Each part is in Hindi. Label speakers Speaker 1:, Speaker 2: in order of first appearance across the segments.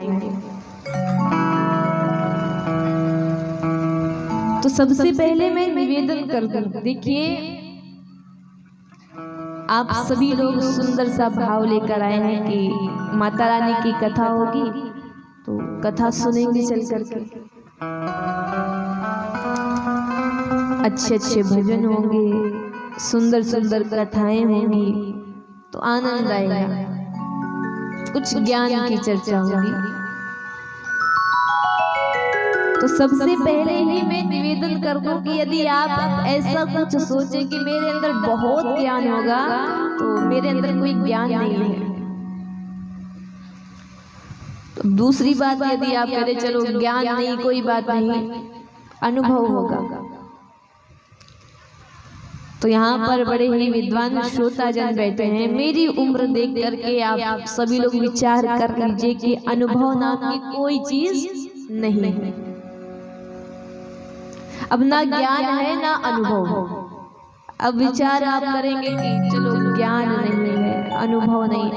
Speaker 1: बैठेंगे। तो सबसे पहले मैं निवेदन कर दूं, देखिए आप सभी लोग सुंदर सा भाव लेकर आए हैं कि माता रानी की कथा होगी, तो कथा सुनेंगे चल करके। अच्छे अच्छे भजन होंगे, सुंदर सुंदर कथाएं होंगी, तो आनंद आएगा, कुछ ज्ञान की चर्चा होगी। तो सबसे पहले ही मैं निवेदन कर दूं कि यदि आप ऐसा कुछ सोचे कि मेरे अंदर बहुत ज्ञान होगा, तो मेरे अंदर कोई ज्ञान नहीं है। तो दूसरी बात, यदि आप कह रहे चलो ज्ञान नहीं कोई बात नहीं, अनुभव होगा, तो यहाँ पर बड़े ही विद्वान श्रोताजन बैठे हैं। मेरी उम्र देख करके आप सभी लोग विचार कर लीजिए कि अनुभव नाम की कोई चीज नहीं है। अब ना ज्ञान है ना अनुभव है। अब विचार आप करेंगे कि चलो ज्ञान नहीं है, अनुभव नहीं,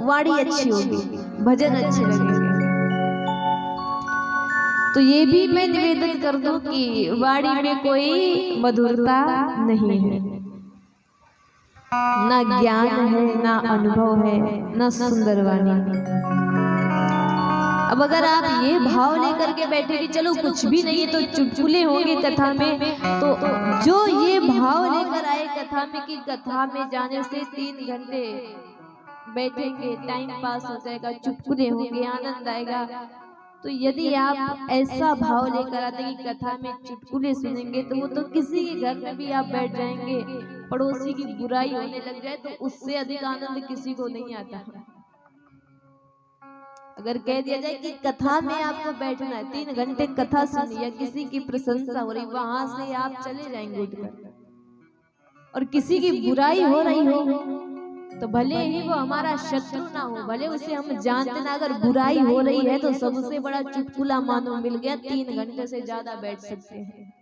Speaker 1: वाणी अच्छी होगी, भजन अच्छे लगेंगे, तो ये भी मैं निवेदन कर दूं कि वाणी में कोई मधुरता नहीं है, ना ज्ञान है, ना अनुभव है, ना सुंदर वाणी। अब अगर आप ये भाव लेकर के बैठे कि चलो कुछ भी नहीं है, तो चुटकुले होंगे कथा में, तो जो ये भाव लेकर आए कथा में कि कथा में जाने से 3 घंटे बैठेंगे, टाइम पास हो जाएगा, चुटकुले होंगे, आनंद आएगा, तो यदि आप ऐसा भाव लेकर आते कि कथा में चुटकुले सुनेंगे, तो वो तो किसी के घर में भी आप बैठ जाएंगे, पड़ोसी की बुराई होने लग जाए तो उससे अधिक आनंद किसी को नहीं आता। अगर कह दिया जाए कि कथा में आपको बैठना है, 3 घंटे कथा सुनी या किसी की प्रशंसा हो रही, वहां से आप चले जाएंगे उठकर, और किसी की बुराई हो रही हो तो भले ही वो हमारा शत्रु ना हो, भले उसे हम जानते ना, अगर बुराई हो रही है तो सबसे बड़ा चुटकुला मानो मिल गया, 3 घंटे से ज्यादा बैठ सकते हैं।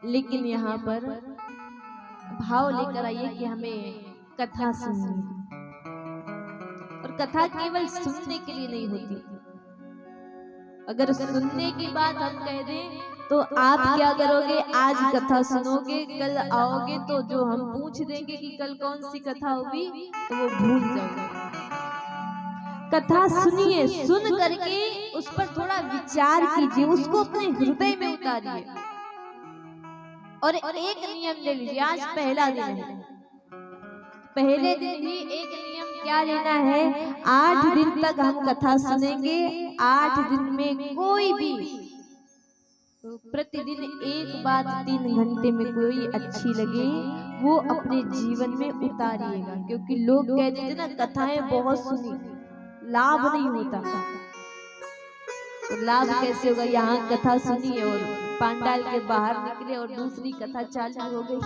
Speaker 1: लेकिन यहाँ पर भाव लेकर आइए कि हमें कथा सुननी है, और कथा केवल सुनने के लिए नहीं होती। अगर सुनने की बात हम कह दें तो आप क्या करोगे, आज कथा सुनोगे, कल आओगे तो जो हम पूछ देंगे कि कल कौन सी कथा होगी, तो वो भूल जाओगे। कथा सुनिए, सुन करके उस पर थोड़ा विचार कीजिए, उसको अपने हृदय में उतारिए, और एक नियम ले लीजिए। आज पहला दिन है, पहले दिन ही एक नियम क्या लेना है, 8 दिन तक हम कथा सुनेंगे। 8 दिन में कोई भी प्रतिदिन एक बात 3 घंटे में कोई अच्छी लगे, वो अपने जीवन में उतारिएगा। क्योंकि लोग कहते थे ना, कथाएं बहुत सुनी, लाभ नहीं होता, तो लाभ कैसे होगा। यहाँ कथा सुनी और पंडाल के बाहर निकले और दूसरी कथा चालू हो गई।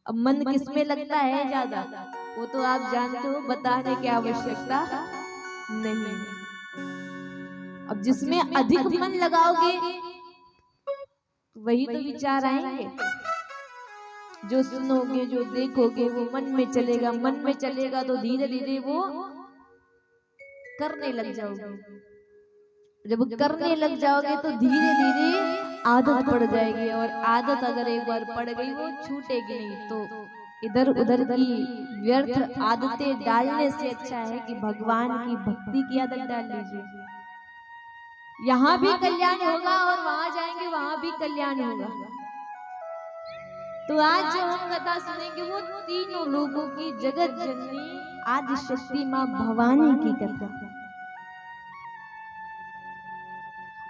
Speaker 1: अब मन किसमें लगता है ज्यादा, वो तो आप जानते हो, बताने की आवश्यकता नहीं। अब जिसमें अधिक मन लगाओगे वही तो विचार आएंगे, जो सुनोगे, जो देखोगे, वो मन में चलेगा। मन में चलेगा तो धीरे धीरे वो करने लग जाओगे। जब करने लग जाओगे तो धीरे धीरे आदत पड़ जाएगी, और आदत अगर एक बार पड़ गई वो छूटेगी नहीं। तो इधर उधर की व्यर्थ आदतें डालने से अच्छा है कि भगवान की भक्ति की आदत डाल लीजिए। यहाँ भी कल्याण होगा और वहां जाएंगे वहां भी कल्याण होगा। तो आज जो हम कथा सुनेंगे वो तीनों लोगों की जगत जननी आदि शक्ति माँ भवानी की कथा,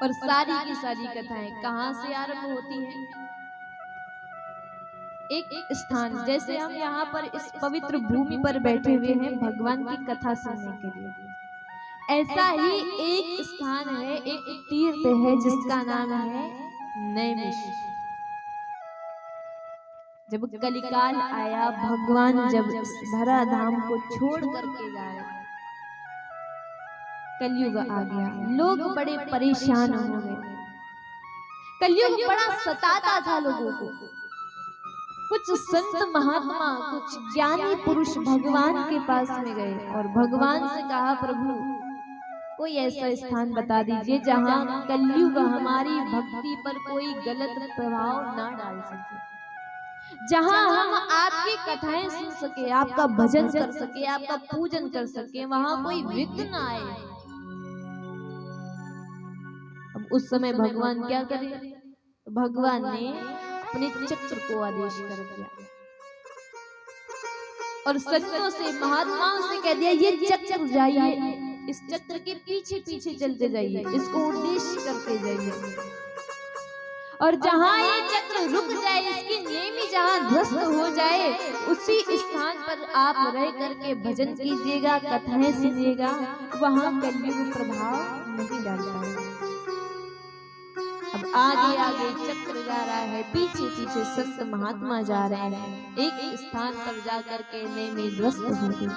Speaker 1: और सारी की सारी कथाएं कहाँ से आरंभ होती हैं, एक स्थान, जैसे हम यहाँ पर इस पवित्र भूमि पर बैठे हुए हैं भगवान की कथा सुनने के लिए, ऐसा ही एक स्थान है, एक तीर्थ है जिसका नाम है नैमिष। जब कलिकाल आया, भगवान जब धरा धाम को छोड़ करके जा रहे, कलयुग आ गया, लोग बड़े परेशान हो गए। कलयुग बड़ा सताता था लोगों को, कुछ संत महात्मा, कुछ ज्ञानी पुरुष भगवान के पास में गए और भगवान से कहा, प्रभु कोई ऐसा स्थान बता दीजिए जहां कलयुग हमारी भक्ति पर कोई गलत प्रभाव ना डाल सके, जहां हम आपकी कथाएं सुन सके, आपका भजन कर सके, आपका पूजन कर सके, वहां कोई विघ्न ना आए। अब उस समय भगवान क्या करे? भगवान ने अपने चक्र को आदेश कर दिया और संतों से, महात्माओं से कह दिया, ये चक्र जाइए, इस चक्र के पीछे पीछे चलते जाइए, इसको उद्देश्य करते जाइए, और जहां ये चक्र रुक जाए, इसकी नेमी जहां ध्वस्त हो जाए, उसी स्थान पर आप रह करके भजन कीजिएगा, कथाएं सुनिएगा, वहां कलयुग प्रभाव नहीं डालता है। अब आगे आगे चक्र जा रहा है, पीछे पीछे संत महात्मा जा रहे हैं, एक स्थान पर जाकर के नेमी ध्वस्त हो गई।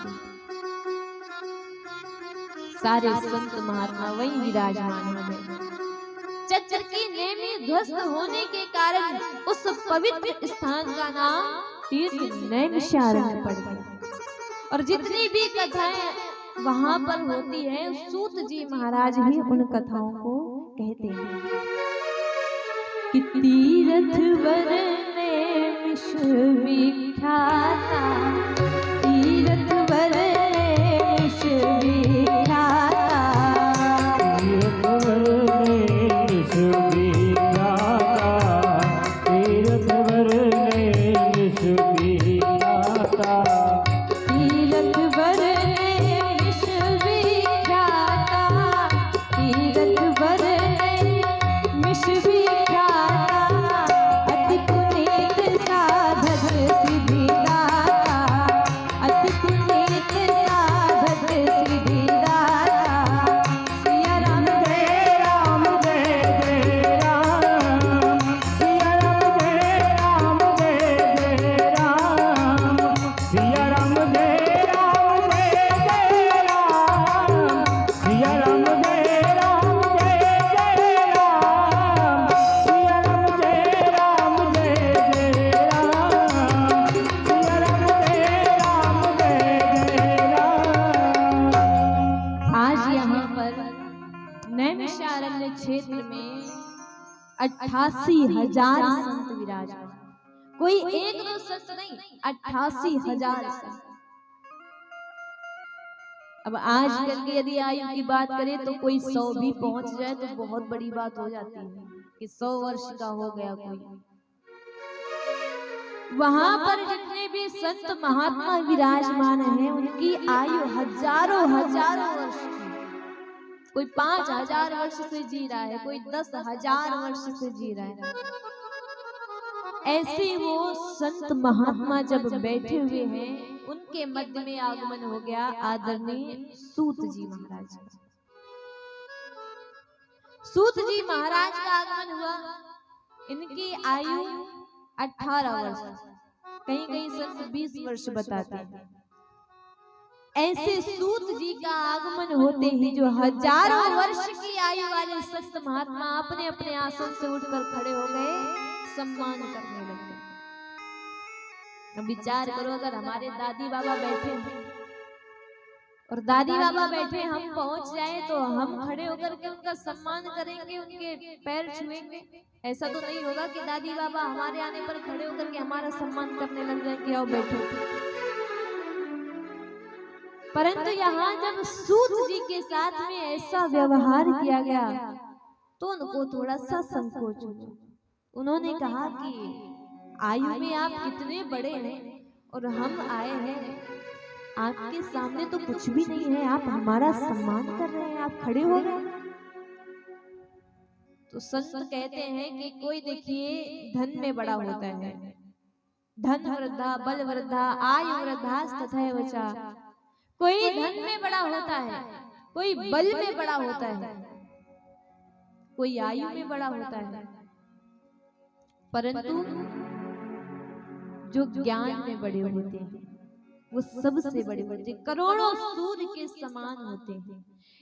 Speaker 1: सारे संत महात्मा वहीं विराजमान हो गए। चक्र की नेमी ध्वस्त होने के कारण उस पवित्र स्थान का नाम तीर्थ नैमिषारण्य पड़ गया। और जितनी भी कथाएं वहां पर होती है, सूत जी महाराज ही उन कथाओं को कहते हैं कि तीर्थ वर नैमिष विख्याता, तीर्थ वर नैमिष विख्याता, तीर्थ वर नैमिष विख्याता, तीर्थ वर नैमिष विख्याता, तीर्थ वर नैमिष विख्याता, तीर्थ वर नैमिष विख्याता, अति पुनीत साधक सिद्धिदाता, अति पुनीत साधक सिद्धिदाता, सिया राम जय राम जय जय राम, सिया राम जय राम जय जय राम, सिया राम जय राम जय जय राम, सिया राम जय राम जय जय राम, सिया राम जय राम जय जय राम, सिया राम जय राम जय जय राम। आज यहाँ पर नैमिषारण्य क्षेत्र में 88,000 संत विराजमान, कोई एक दो संत नहीं, 88,000 संत। अब आज कल की यदि आयु की बात करें तो कोई 100 भी पहुंच जाए तो बहुत बड़ी बात हो जाती है कि 100 वर्ष का हो गया कोई। वहां पर जितने भी संत महात्मा विराजमान हैं, उनकी आयु हजारों हजारों वर्ष की, कोई 5,000 वर्ष से जी रहा है, कोई 10,000 वर्ष से जी रहा है। ऐसे वो संत महात्मा जब बैठे हुए हैं, उनके मध्य में आगमन हो गया आदरणीय सूत जी महाराज का। सूत जी महाराज का आगमन हुआ, इनकी आयु 18 वर्ष, कहीं कहीं सिर्फ 20 वर्ष बताते हैं। ऐसे सूत जी का आगमन होते ही जो हजारों वर्ष की आयु वाले संत महात्मा अपने अपने आसन से उठकर खड़े हो गए, सम्मान करने लगे। अब विचार करो, अगर हमारे दादी बाबा बैठे हैं और दादी बाबा बैठे, हम पहुंच जाए तो हम खड़े होकर के उनका सम्मान करेंगे, उनके पैर छुएंगे? ऐसा तो नहीं होगा कि दादी बाबा हमारे आने पर खड़े होकर के हमारा सम्मान करने लग जाए कि आओ बैठो। परंतु यहाँ जब सूत जी के साथ में ऐसा व्यवहार किया गया तो उनको थोड़ा सा संकोच हुआ। उन्होंने कहा कि आयु में आप कितने बड़े हैं और हम आए हैं, आपके सामने तो कुछ भी नहीं है, आप हमारा सम्मान कर रहे हैं, आप खड़े हो गए। तो संत कहते हैं कि कोई देखिए धन में बड़ा होता है, धन वृद्धा बल वृद्धा आयु वृद्धा तथा वचा, कोई धन में बड़ा होता है, कोई बल में बड़ा होता है, कोई आयु में बड़ा होता है, परंतु जो ज्ञान में बड़े होते हैं वो सबसे बड़े होते हैं, करोड़ों सूर्य के समान होते हैं।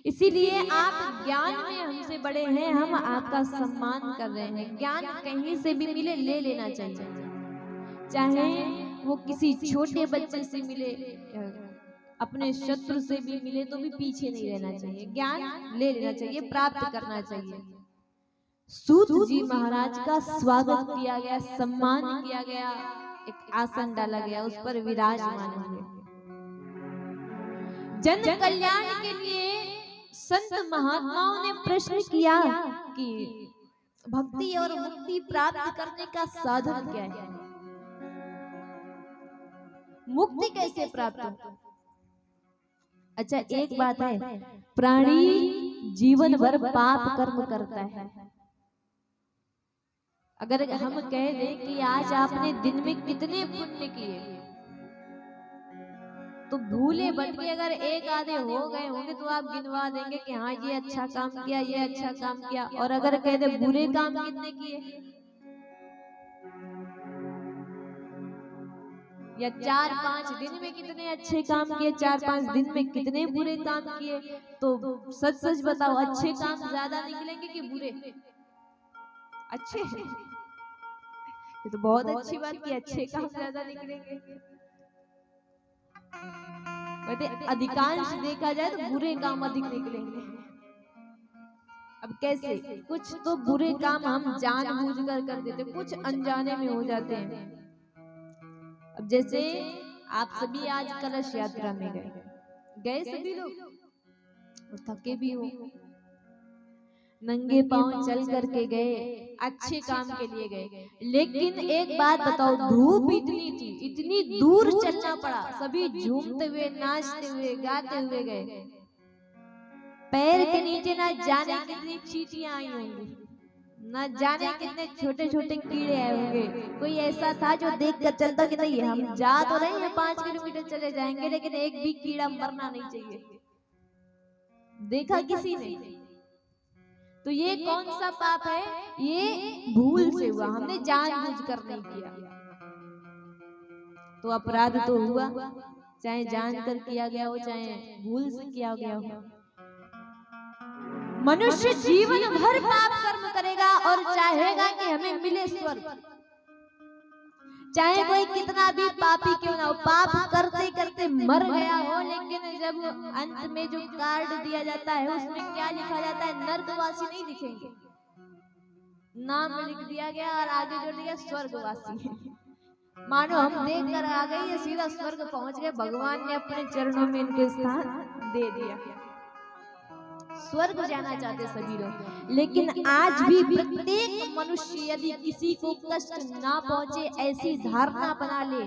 Speaker 1: इसीलिए आप ज्ञान में हमसे बड़े हैं, हम आपका सम्मान कर रहे हैं। ज्ञान कहीं से भी मिले ले लेना चाहिए, चाहे वो किसी छोटे बच्चे से मिले, अपने शत्रु से भी मिले तो भी पीछे नहीं रहना चाहिए, ज्ञान ले लेना चाहिए, प्राप्त करना चाहिए। सूत जी महाराज का स्वागत किया गया, सम्मान किया गया, एक आसन डाला गया, उस पर विराजमान हुए। जन कल्याण के लिए संत महात्माओं ने प्रश्न किया कि भक्ति और मुक्ति प्राप्त करने का साधन क्या है, मुक्ति कैसे प्राप्त हो। अच्छा, एक बात है, प्राणी जीवन भर पाप कर्म करता है। अगर हम कह दें कि आज आपने दिन में कितने पुण्य किए, तो भूले भटके अगर एक आधे हो गए होंगे तो आप गिनवा देंगे कि हाँ ये अच्छा काम किया, ये अच्छा काम किया। और अगर कह दे बुरे काम कितने किए, या 4-5 दिन में कितने अच्छे काम किए, 4-5 दिन में कितने बुरे काम किए, तो सच सच बताओ, अच्छे काम ज्यादा निकलेंगे कि बुरे? अच्छे। ये तो बहुत अच्छी बात की अच्छे काम ज्यादा निकलेंगे। अधिकांश देखा जाए तो बुरे काम अधिक निकलेंगे। अब कैसे? कुछ तो बुरे काम हम जानबूझकर कर देते, कुछ अनजाने में हो जाते हैं। अब जैसे आप सभी आज कलश यात्रा में गए सभी लोग, थके भी हो, नंगे पांव चल करके गए, अच्छे काम के लिए गए। लेकिन एक बात बताओ, धूप इतनी थी, इतनी दूर चलना पड़ा, सभी झूमते हुए, नाचते हुए, गाते हुए गए। पैर के नीचे ना जाने कितनी चींटियां आई होंगी, ना जाने कितने छोटे छोटे कीड़े आए होंगे। कोई ऐसा था जो देख कर चलता कि नहीं हम जा तो रहे हैं, 5 किलोमीटर चले जाएंगे, लेकिन एक भी कीड़ा मरना नहीं चाहिए। देखा किसी ने? तो ये कौन सा पाप है? ये भूल से हुआ, हमने जानबूझकर नहीं किया। तो अपराध तो हुआ, चाहे जानकर किया गया हो, चाहे भूल से किया गया हो। मनुष्य जीवन भर पाप कर्म करेगा और चाहेगा कि हमें मिले स्वर्ग। चाहे कोई कितना भी पापी क्यों ना हो, पाप करते करते मर गया हो, लेकिन जब अंत में जो कार्ड दिया जाता है उसमें क्या लिखा जाता है? नर्कवासी नहीं लिखेंगे, नाम लिख दिया गया और आगे जोड़ दिया स्वर्गवासी। मानो हम देख कर आ गए, ये सीधा स्वर्ग पहुंच गए, भगवान ने अपने चरणों में इनके स्थान दे दिया। स्वर्ग जाना चाहते सभी लोग, लेकिन आज भी प्रत्येक मनुष्य यदि किसी को कष्ट ना पहुंचे ऐसी धारणा बना ले,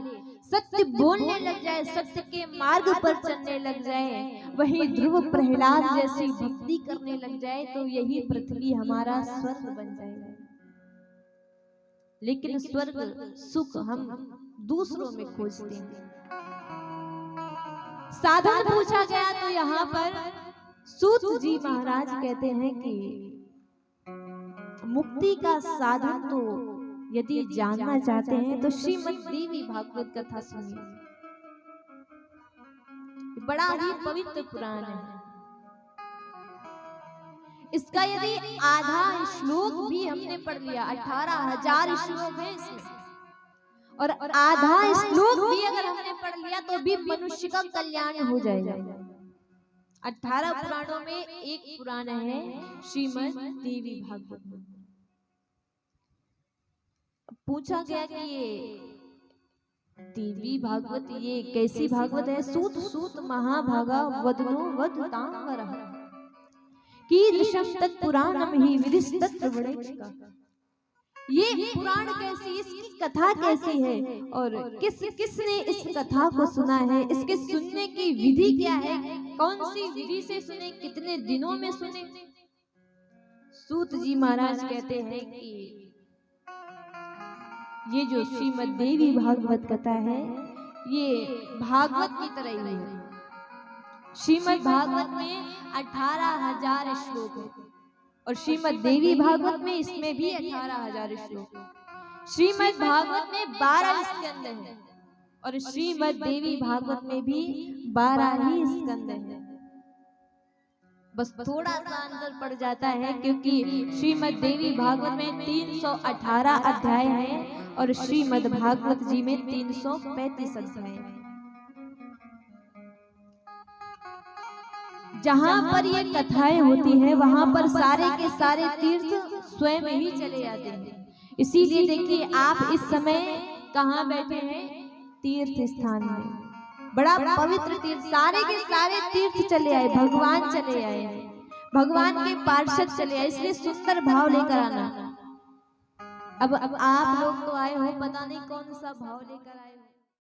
Speaker 1: सत्य बोलने लग जाए, सत्य के मार्ग पर चलने लग जाए, वही ध्रुव प्रहलाद जैसी भक्ति करने लग जाए, तो यही पृथ्वी हमारा स्वर्ग बन जाएगा। लेकिन स्वर्ग सुख हम दूसरों में खोजते हैं। साधन पूछा गया तो यहाँ पर सूत जी महाराज कहते हैं कि मुक्ति का साधन तो यदि जानना चाहते हैं तो श्रीमद् देवी भागवत कथा सुनिए। बड़ा ही पवित्र पुराण है। इसका यदि आधा श्लोक भी हमने पढ़ लिया, 18,000 श्लोक है इसमें, और आधा श्लोक भी अगर हमने पढ़ लिया तो भी मनुष्य का कल्याण हो जाएगा। 18 पुराणों में एक पुराण है श्रीमद् देवी भागवत। पूछा गया कि ये देवी भागवत ये कैसी भागवत है? सूत सूत महाभागा वदनो वदतांवरः कीदृशं तत्पुराणं हि विदिस्तत्र वणेक्षका। ये पुराण कैसी, इसकी कथा कैसी है और किसने इस कथा को सुना है, इसके सुनने की विधि क्या है, कौन सी विधि से सुने, कितने दिनों में सुने? सूत जी महाराज कहते हैं कि ये जो श्रीमद् देवी भागवत कथा है ये भागवत की तरह ही है। श्रीमद् भागवत में 18,000 श्लोक है और श्रीमद् देवी भागवत में इसमें भी 18,000 श्लोक। श्रीमद् भागवत में 12 स्कंद है और श्रीमद् देवी भागवत में भी 12 ही स्कंद है। बस थोड़ा सा अंतर पड़ जाता है, क्योंकि श्रीमद् देवी भागवत में 318 अध्याय हैं और श्रीमद् भागवत जी में 335 अध्याय हैं। जहां पर ये कथाएं होती हैं वहां पर सारे के सारे तीर्थ स्वयं ही चले जाते हैं। इसीलिए देखिए आप इस समय कहाँ बैठे हैं? तीर्थ स्थान में, बड़ा पवित्र तीर्थ, सारे के सारे तीर्थ चले आए, भगवान चले आए, भगवान के पार्षद चले आए, इसलिए सुंदर भाव लेकर आना। अब आप लोग तो आए हो, पता नहीं कौन सा भाव लेकर आए हो।